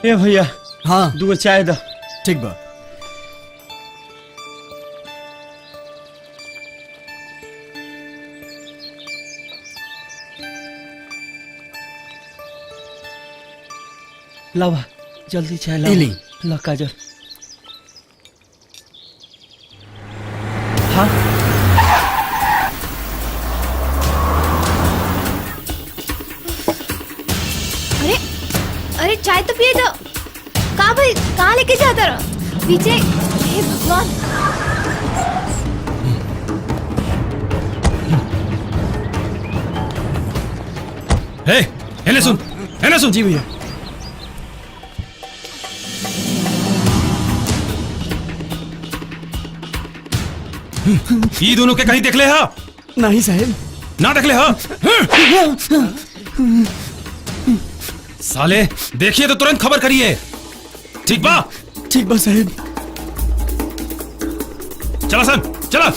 ए भैया हाँ 2 चाय द। ठीक बा। लावा जल्दी चाय ला। इली। ला काजल। हाँ अरे अरे चाय तो पिए दो। कहाँ भाई कहाँ लेके जाता रहो पीछे। हे भगवान। एने सुन जी भैया। ये दोनों के कहीं देख ले हा? नहीं साहब। ना देख ले हा? साले देखिए तो तुरंत खबर करिए। ठीक बा? ठीक बा साहब। चला सन चला।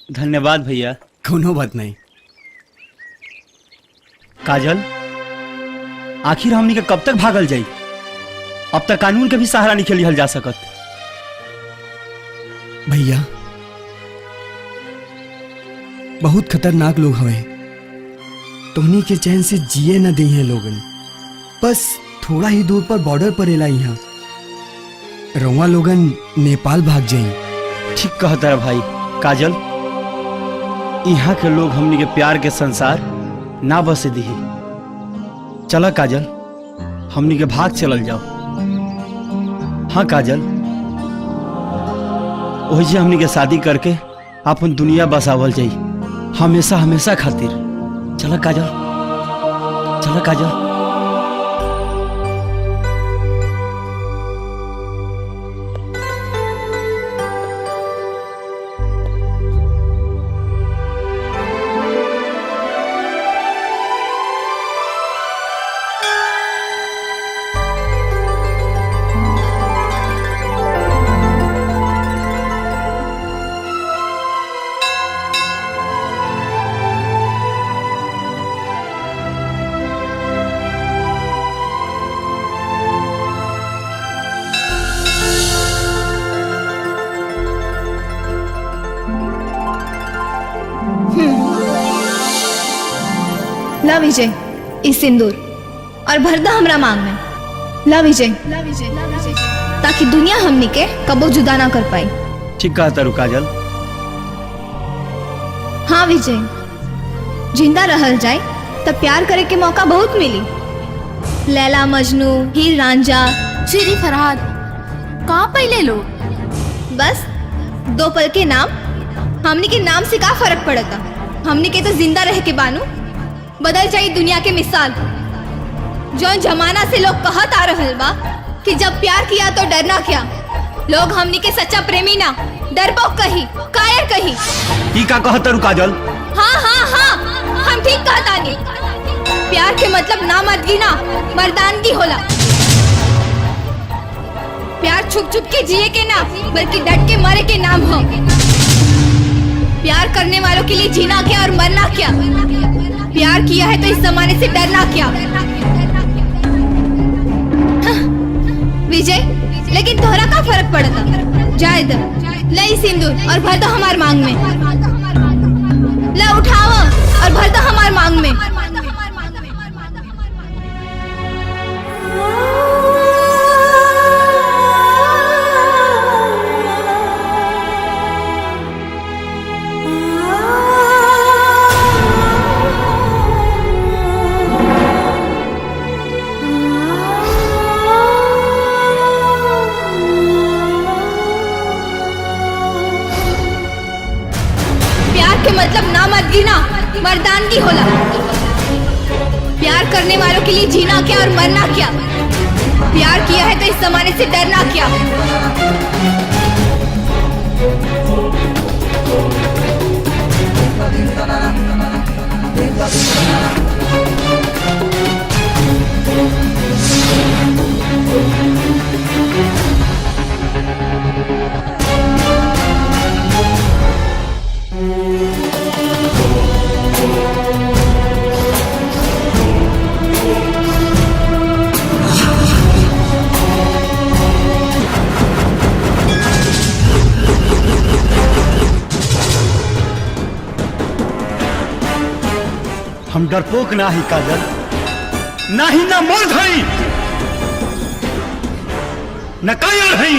धन्यवाद भैया। कोनो बात नहीं। काजल आखिर हमनी के कब तक भागल जाई? अब तक कानून के भी सहारा नहीं लिहल जा सकत। भैया बहुत खतरनाक लोग हवे। तुमनी के चैन से जिए न दी हैं लोगन। बस थोड़ा ही दूर पर बॉर्डर पर एला यहाँ रउआ लोगन नेपाल भाग जाई। ठीक कहता है भाई। काजल यहाँ के लोग हमनी के प्यार के संसार ना बसे दी। चला काजल हमनी के भाग चलल जाओ। हाँ काजल वही जे हमनी के शादी करके अपन दुनिया बसावल जाई हमेशा हमेशा खातिर। चला काजल चला काजल। ला विजय इस सिंदूर और भरदा हमरा मांग में। ला विजय ताकि दुनिया हमनी के कबो जुदा ना कर पाई। ठीक कहता रू काजल। हाँ विजय जिंदा रहल जाए तब प्यार करे के मौका बहुत मिली। लैला मजनू हीर रांझा श्री फरहाद कहाँ पहले लो। बस 2 पल के नाम। हमनी के नाम से का फर्क पड़ता। हमनी के तो जिंदा रह के बानू बदल जाई दुनिया के मिसाल। जो जमाना से लोग कहत आ रहल बा कि जब प्यार किया तो डरना क्या। लोग हमनी के सच्चा प्रेमी ना डरपोक कही कायर कही। ई का कहता रू काजल? हाँ हाँ हाँ हम ठीक कहता नहीं। प्यार के मतलब ना मर्दगी ना मर्दानगी होला। प्यार छुप छुप के जिए के ना बल्कि डट के मरे के नाम हो। प्यार करने वालों के लिए जीना क्या और मरना क्या। प्यार किया है तो इस जमाने से डरना क्या। हाँ, विजय लेकिन तोहरा का फर्क पड़ता। जायद लई सिंदूर और भर दो हमार मांग में। ला उठाओ और भर दो हमार मांग में। मतलब ना मर्दगी ना मर्दानगी होला। प्यार करने वालों के लिए जीना क्या और मरना क्या। प्यार किया है तो इस जमाने से डरना क्या। हम डरपोक ना ही काजल, ना ही ना मर्द हई, न कायर हई।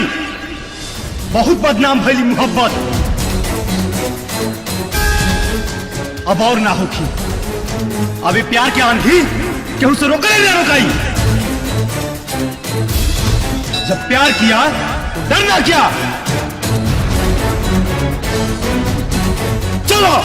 बहुत बदनाम भइली मोहब्बत, अब और ना होखी। अभी प्यार के आंधी केहू से रोके ना रोकाई। जब प्यार किया तो डरना क्या। चलो